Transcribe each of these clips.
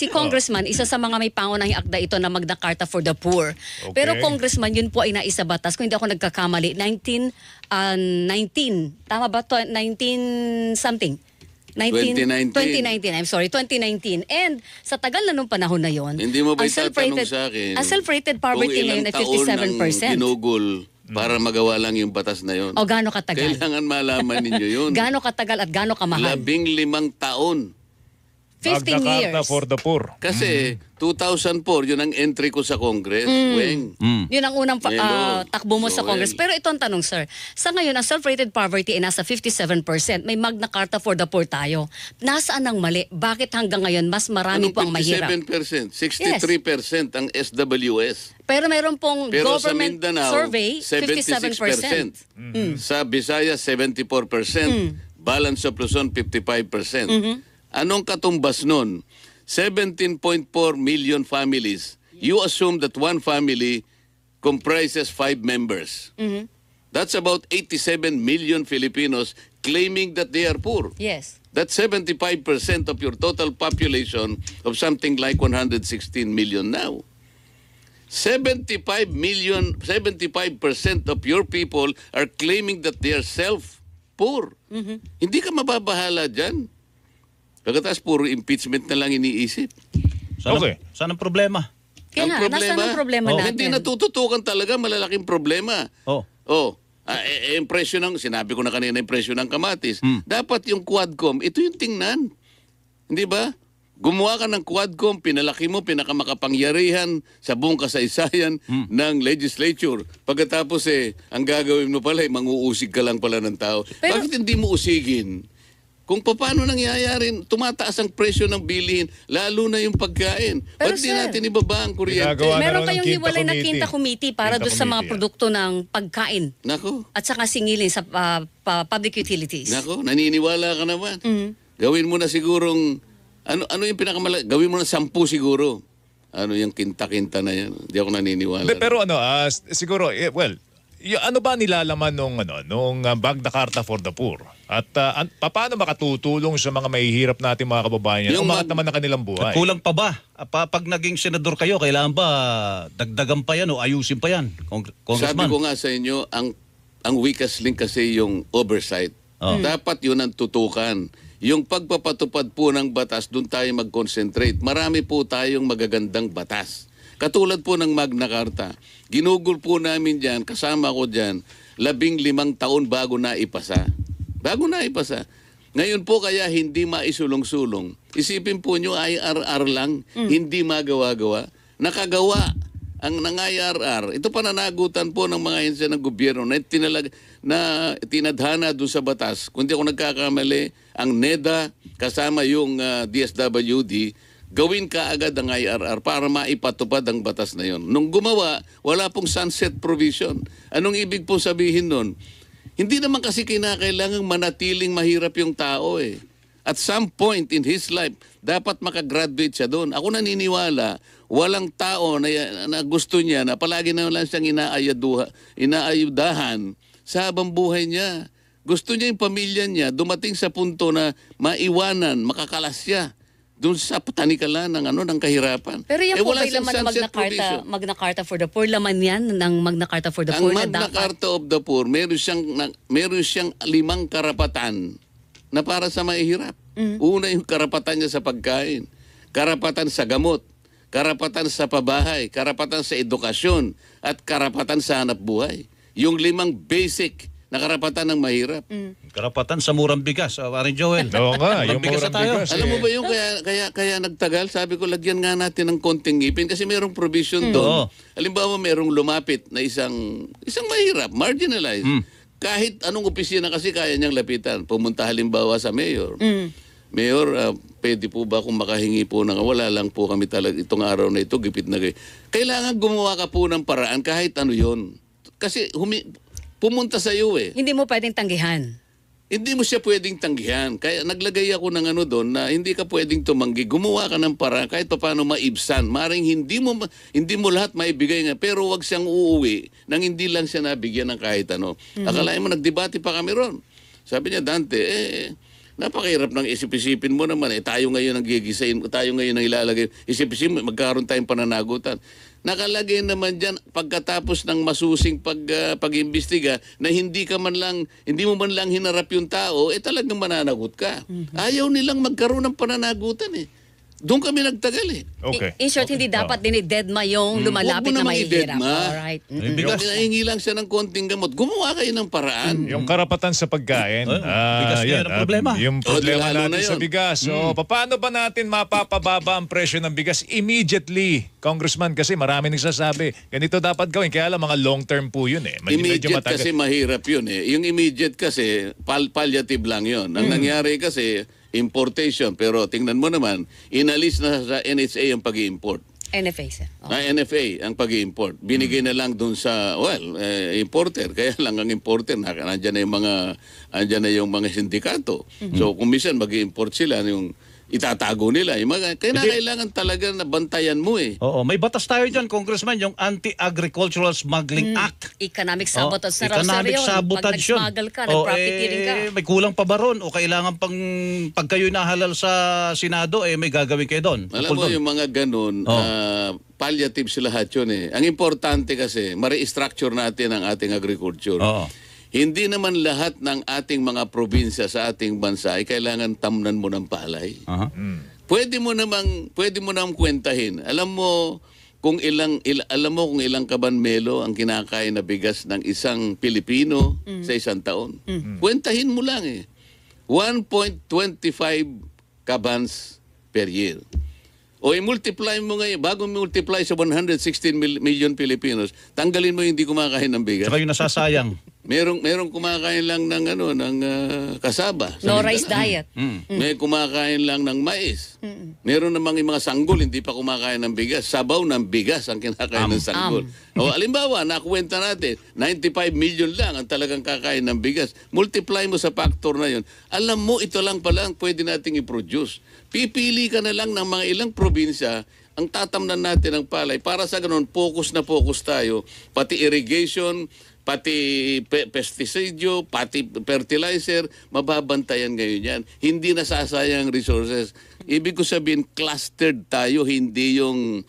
si Congressman, isa sa mga may pangunahing akda ito na Magna Carta for the Poor. Okay. Pero Congressman, yun po ay naisabatas. Kung hindi ako nagkakamali, 19, tama ba to? 19 something? 2019. 2019, I'm sorry, 2019. And sa tagal na nung panahon na yon, Hindi mo ba ang itatanong sa akin ang self-rated poverty ngayon ay 57%. ginugol para magawa lang yung batas na yon? O gaano katagal? Kailangan malaman ninyo yun. Gaano katagal at gaano kamahal? 15 taon. 15 Magna Carta years. for the Poor. Kasi 2004, yun ang entry ko sa Congress. Weng. Yun ang unang Hello. takbo mo sa Joel. Congress. Pero ito ang tanong, sir. Sa ngayon, ang self-rated poverty ay nasa 57%. May Magna Carta for the Poor tayo. Nasaan ang mali? Bakit hanggang ngayon mas marami Anong po ang mahirap? 57%? 63% ang SWS. Pero mayroon pong Pero sa government Mindanao, survey, 76%. 57%. Sa Visayas, 74%. Balance of Luzon, 55%. Anong katumbas nun? 17.4 million families. You assume that one family comprises 5 members. That's about 87 million Filipinos claiming that they are poor. Yes. That's 75% of your total population of something like 116 million now. 75% of your people are claiming that they are self-poor. Hindi ka mababahala dyan. Pagkatapos puro impeachment na lang iniisip. Okay. Saan ang problema? Kaya nga, nasaan ang problema natin? Hindi natututukan talaga, malalaking problema. Oh. Yung presyo ng, sinabi ko na kanina, yung presyo ng kamatis. Dapat yung Quadcom, ito yung tingnan. Hindi ba? Gumawa ka ng Quadcom, pinalaki mo, pinakamakapangyarihan sa buong kasaysayan ng legislature. Pagkatapos ang gagawin mo pala, manguusig ka lang pala ng tao. Pero, bakit hindi mo usigin? Kung paano nangyayari, tumataas ang presyo ng bilihin, lalo na yung pagkain. Pero Ba't di sir, natin ibabaan kuryente? Ginagawa na meron raw ng kayong Quinta hiwalay na Committee. Quinta Committee para Quinta doon sa mga Committee, produkto ng pagkain Nako, at saka singilin sa public utilities. nako, naniniwala ka naman. Gawin mo na sigurong, ano yung pinakamalaki? Gawin mo na 10 siguro. Ano yung kinta-kinta na yan? Hindi ako naniniwala. Pero siguro, ano ba nilalaman nung Magna Carta for the Poor? At paano makatutulong sa mga mahihirap natin mga kababayan yan? Yung Umangat naman na kanilang buhay. Kulang pa ba? Pag naging senador kayo, kailangan ba dagdagan pa yan o ayusin pa yan? Sabi Congressman. ko nga sa inyo, ang weakest link kasi yung oversight. Dapat yun ang tutukan. Yung pagpapatupad po ng batas, doon tayo mag-concentrate. Marami po tayong magagandang batas. Katulad po ng Magna Carta. Ginugol po namin dyan, kasama ko dyan, 15 taon bago na ipasa. Bago na ipasa. Ngayon po kaya hindi maisulong-sulong. Isipin po nyo, IRR lang, hindi magawa-gawa. Nakagawa ang ng IRR. Ito pananagutan po ng mga ahensya ng gobyerno na tinadhana doon sa batas. Kung di ako nagkakamali, ang NEDA kasama yung DSWD, gawin ka agad ang IRR para maipatupad ang batas na yon. Nung gumawa, wala pong sunset provision. Anong ibig po sabihin nun? Hindi naman kasi kinakailangang manatiling mahirap yung tao . At some point in his life, dapat makagraduate siya doon. Ako naniniwala, walang tao na gusto niya na palagi na lang siyang inaayudahan sa habang buhay niya. Gusto niya yung pamilya niya dumating sa punto na maiwanan, makakalas siya doon sa panikalan ng kahirapan. Pero yan po wala ba siyang laman ng sunset provision. Magna Carta for the Poor? Laman yan ng Magna Carta for the Poor Ang na Magna dapat? Carta of the Poor, meron siyang 5 karapatan na para sa mahihirap. Una yung karapatan niya sa pagkain, karapatan sa gamot, karapatan sa pabahay, karapatan sa edukasyon, at karapatan sa hanap buhay. Yung 5 basic na karapatan ng mahirap. Karapatan sa murang bigas. Parin Joel. Oo nga, yung bigas na murang tayo. bigas. Alam mo ba yung kaya nagtagal? Sabi ko, lagyan nga natin ng konting ngipin kasi merong provision doon. Halimbawa, merong lumapit na isang mahirap, marginalized. Kahit anong opisina kasi kaya niyang lapitan. Pumunta halimbawa sa mayor. Mayor, pwede po ba kung makahingi po ng wala lang po kami talaga itong araw na ito, gipit na kayo. Kailangan gumawa ka po ng paraan kahit ano yon. Kasi pumunta sa iyo . Hindi mo pwedeng tanggihan. Hindi mo siya pwedeng tanggihan. Kaya naglagay ako ng doon na hindi ka pwedeng tumanggi. Gumawa ka ng paraan kahit paano maibsan. Maring hindi mo lahat maibigay nga. Pero wag siyang uuwi nang hindi lang siya nabigyan ng kahit ano. Akalain mo, nagdebate pa kami ron. Sabi niya, Dante, Napakahirap ng isip-isipin mo naman. Tayo ngayon ang gigisain, tayo ngayon ang ilalagay. Isip-isipin mo, magkaroon tayong pananagutan. Nakalagay naman dyan pagkatapos ng masusing pag-imbestiga na hindi mo man lang hinarap yung tao, talagang mananagot ka. Ayaw nilang magkaroon ng pananagutan eh. Doon kami nagtagal eh. Okay. In short, hindi dapat dinidedma yung lumalapit Huwag mo na namang mahihirap. idedma. Alright. Yung hinahingi lang siya ng konting gamot. Gumawa kayo ng paraan. Yung karapatan sa pagkain. bigas yan, ngayon ang problema. Yung problema lalo natin na sa yun. bigas. So, paano ba natin mapapababa ang presyo ng bigas immediately? Congressman, kasi marami nagsasabi, ganito dapat gawin. Kaya lang mga long-term po yun eh. Medyo Immediate matagal. kasi mahirap yun eh. Yung immediate kasi, palliative lang yun. Ang nangyari kasi, importation. Pero tingnan mo naman, inalis na sa NHA ang pag-i-import. NFA, sir. Oh. NFA ang pag-i-import. Binigay na lang dun sa, importer. Kaya lang ang importer, nandyan na yung mga sindikato. So kung minsan mag-i-import sila, yung itatago nila. Kailangan talaga na bantayan mo eh. Oo, may batas tayo dyan, Congressman, yung Anti-Agricultural Smuggling Act. Economic sabotage na raw, sir, Economic yun. Pag sabotage yun. nag-smuggle ka, nag-profiteering ka. May kulang pa ba ron? O kailangan pag kayo'y nahalal sa Senado, may gagawin kayo doon? Alam mo, yung mga ganun, palliative sila lahat yun eh. Ang importante kasi, ma-restructure natin ang ating agriculture. Oo. Hindi naman lahat ng ating mga probinsya sa ating bansa ay kailangan tamnan mo ng palay. Aha. Pwede mo namang kwentahin. Alam mo kung ilang kabanmelo ang kinakain na bigas ng isang Pilipino sa isang taon. Kwentahin mo lang eh. 1.25 kabans per year. O i-multiply mo ngayon, bago multiply sa 116 million Filipinos, tanggalin mo yung hindi kumakain ng bigas. Saka yung nasasayang. Merong kumakain lang ng kasaba. No rice diet. May kumakain lang ng mais. Meron namang yung mga sanggol, hindi pa kumakain ng bigas. Sabaw ng bigas ang kinakain ng sanggol. O, alimbawa, nakuwenta natin, 95 million lang ang talagang kakain ng bigas. Multiply mo sa factor na yun. Alam mo, ito lang pala ang pwede nating i-produce. Pipili ka na lang ng mga ilang probinsya ang tatamnan natin ng palay. Para sa ganun, focus tayo. Pati irrigation, pati pesticide, pati fertilizer, mababantayan ngayon yan. Hindi nasasayang resources. Ibig ko sabihin, clustered tayo, hindi yung...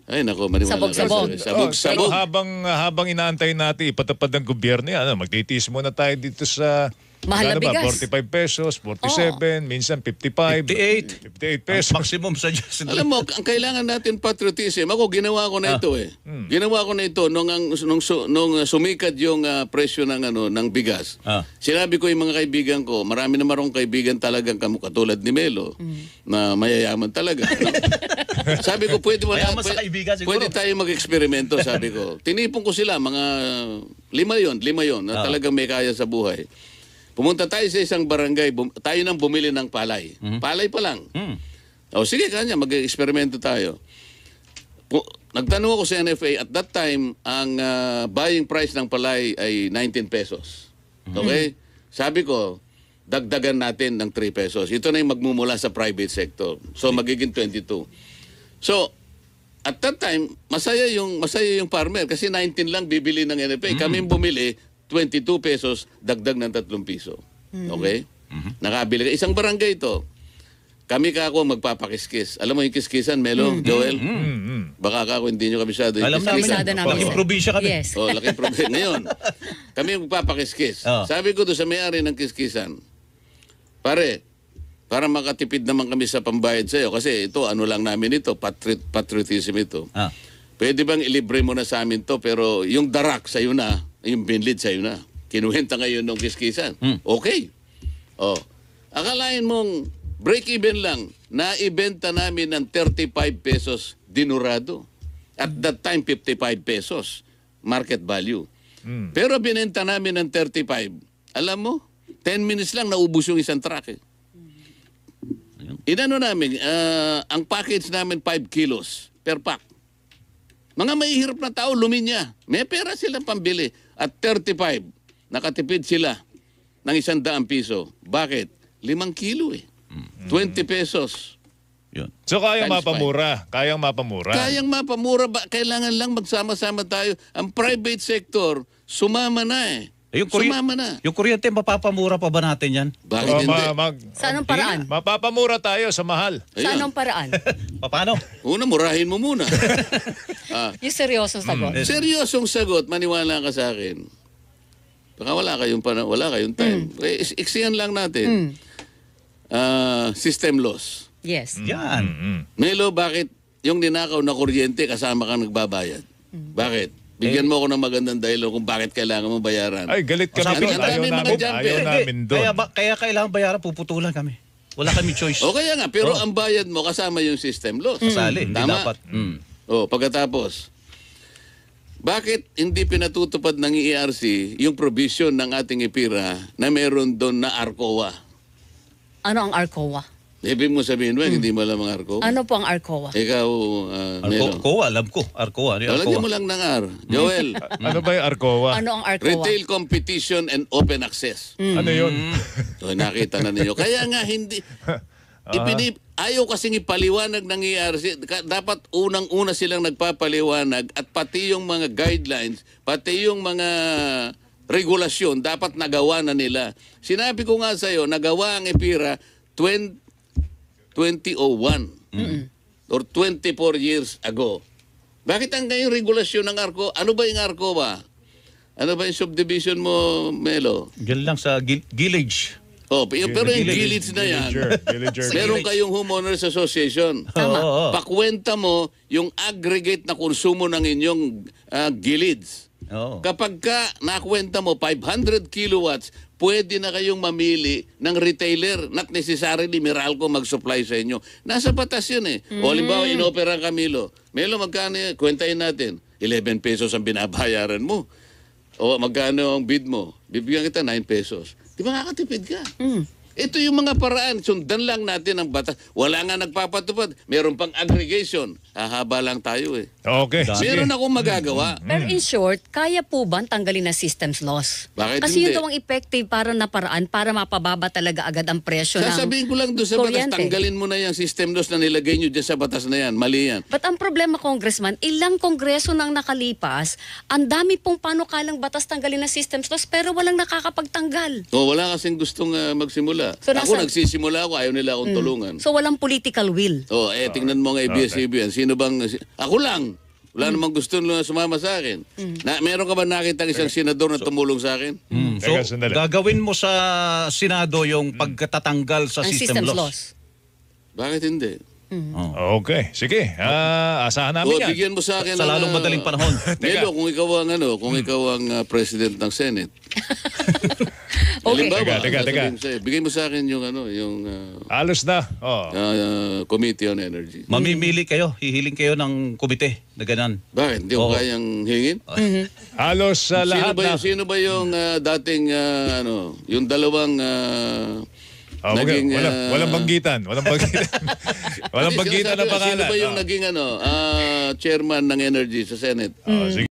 Ay, nako, maniwala. Sabog-sabog. Pero Sabog-sabog. habang inaantay natin ipatupad ng gobyerno yan, magtitiis muna tayo dito sa Mahal na ano ba, bigas. 45 pesos, 47, minsan 55, 58 pesos. Ang maximum sa Diyos. Alam mo, ang kailangan natin patriotism. Ako, ginawa ko na ito eh. Ginawa ko na ito nung sumikat yung presyo ng bigas. Sinabi ko yung mga kaibigan ko, marami na marong kaibigan talagang katulad ni Melo, na mayayaman talaga. No? Sabi ko, Mayaman sa kaibigan siguro. pwede tayo mag-eksperimento, sabi ko. Tinipon ko sila, mga lima yon na talagang may kaya sa buhay. Pumunta tayo sa isang barangay, tayo nang bumili ng palay. Palay pa lang. O sige, kanya, mag-eksperimento tayo. Nagtanong ako sa NFA, at that time, ang buying price ng palay ay 19 pesos. Okay? Sabi ko, dagdagan natin ng 3 pesos. Ito na yung magmumula sa private sector. So, magiging 22. So, at that time, masaya yung farmer kasi 19 lang bibili ng NFA. Kami bumili, 22 pesos, dagdag ng 3 piso. Okay? Nakabili ka. Isang barangay ito. Kami kako magpapakiskis. Alam mo yung kiskisan, Melo, Joel? Baka kako hindi nyo kabisado yung Alam namin kiskisan. Kabisado namin, Laking sir. probinsya kami. Yes. Laking problema. Ngayon, kami magpapakiskis. Sabi ko doon sa may-ari ng kiskisan, pare, para makatipid naman kami sa pambayad sa'yo, kasi ito, ano lang namin ito, patriotism ito. Pwede bang ilibre mo na sa amin to, pero yung darak sa'yo na, yung binlid sa'yo na. Kinuhenta ngayon ng kiskisan. Okay. Akalain mong break-even lang, naibenta namin ng 35 pesos dinurado. At that time, 55 pesos market value. Pero binenta namin ng 35. Alam mo, 10 minutes lang naubos yung isang truck eh. Inano namin, ang package namin 5 kilos per pack. Mga mahihirap na tao, luminya. May pera silang pambili. At 35, nakatipid sila ng 100 piso. Bakit? 5 kilo eh. 20 pesos. Yun. So kayang Times mapamura. Kayang mapamura. Kayang mapamura ba? Kailangan lang magsama-sama tayo. Ang private sector, sumama na eh. Sumama na. Yung kuryente, mapapamura pa ba natin yan? Bakit hindi? Sa anong paraan? Mapapamura tayo sa mahal. Sa anong paraan? Paano? Una, murahin mo muna. Yung seryosong sagot. Seryosong sagot, maniwala ka sa akin. Baka wala kayong time. Iksiyan lang natin. System loss. Yes. Yan. Melo, bakit yung ninakaw na kuryente kasama kang nagbabayad? Bakit? Bigyan mo ako ng magandang dahilan kung bakit kailangan mo bayaran. Ay, galit kami Sabi doon. nga, Ayaw dami mga namin, jumper. ayaw namin doon. Kaya kailangan bayaran, puputulan kami. Wala kami choice. O kaya nga, pero ang bayad mo kasama yung system loss. Kasali, hindi Tama? dapat. Pagkatapos, bakit hindi pinatutupad ng ERC yung provision ng ating IPIRA na meron doon na ARCOA? Ano ang ARCOA? Ibig mo sabihin ba, hindi mo alam ang ARCOA? Ano po ang ARCOA? Ikaw, Melo. Arcoa, alam ko. Arcoa. Ano yung Lagyan Arcoa? mo lang ng R. Joel, Ano ba yung Arcoa? Ano ang ARCOA? Retail Competition and Open Access. Ano yun? So, nakita na ninyo. Kaya nga hindi... ayaw kasing ipaliwanag ng ERC. Dapat unang-una silang nagpapaliwanag at pati yung mga guidelines, pati yung mga regulasyon, dapat nagawa na nila. Sinabi ko nga sa'yo, nagawa ang EPIRA 2001 or 24 years ago. Bakit ang ngayong regulasyon ng ARCO? Ano ba yung ARCO ba? Ano ba yung subdivision mo, Melo? Diyan lang sa Village. Pero yung village na yan, Villager. meron kayong homeowners association. Oo. Pakwenta mo yung aggregate na konsumo ng inyong gilids. Oo. Kapag ka nakwenta mo 500 kilowatts, pwede na kayong mamili ng retailer. Not necessarily Meralco mag-supply sa inyo. Nasa batas yun eh. O halimbawa, inopera ang Camilo. Melo, magkano yan? Kwentahin natin. 11 pesos ang binabayaran mo. O magkano ang bid mo? Bibigyan kita 9 pesos. Di ba kakatipid ka? Ito yung mga paraan. Sundan lang natin ang batas. Wala nga nagpapatupad. Meron pang aggregation. Hahaba lang tayo eh. Okay, sige. Meron akong magagawa. Pero in short, kaya po ba tanggalin na systems loss? Bakit Kasi hindi? yun daw ang effective para na paraan para mapababa talaga agad ang presyo ng Sasabihin ko lang doon sa batas, kuryente. tanggalin mo na yung system loss na nilagay nyo dyan sa batas na yan. Mali yan. But ang problema, Congressman, ilang kongreso nang nakalipas, ang dami pong panukalang batas tanggalin na systems loss pero walang nakakapagtanggal. Wala kasing gustong magsimula. So, Ako nasa- nagsisimula ako, ayaw nila akong tulungan. So walang political will. Tingnan mo nga ABS-CBN. Sino bang... Ako lang. Wala namang gusto na sumama sa akin. Meron ka ba nakita isang senador na tumulong sa akin? So, Teka, sandali. gagawin mo sa Senado yung pagkatatanggal sa Ang system systems loss. loss. Bakit hindi? Okay, sige. Asahan namin yan. Bigyan mo sa akin Sa lalong madaling panahon. Melo, kung ikaw ang president ng Senate. Okay. Teka. sasabihin ko sa'yo, bigyan mo sa akin yung Alos na. Committee on Energy. Mamimili kayo, hihiling kayo ng komite na ganan. Bakit? Hindi ko Oo. kayang hingin? Halos sa lahat na. Sino ba yung dating yung dalawang naging walang banggitan. Walang banggitan. Walang banggitan na Sino pangalan. ba yung naging chairman ng Energy sa Senate? Sige.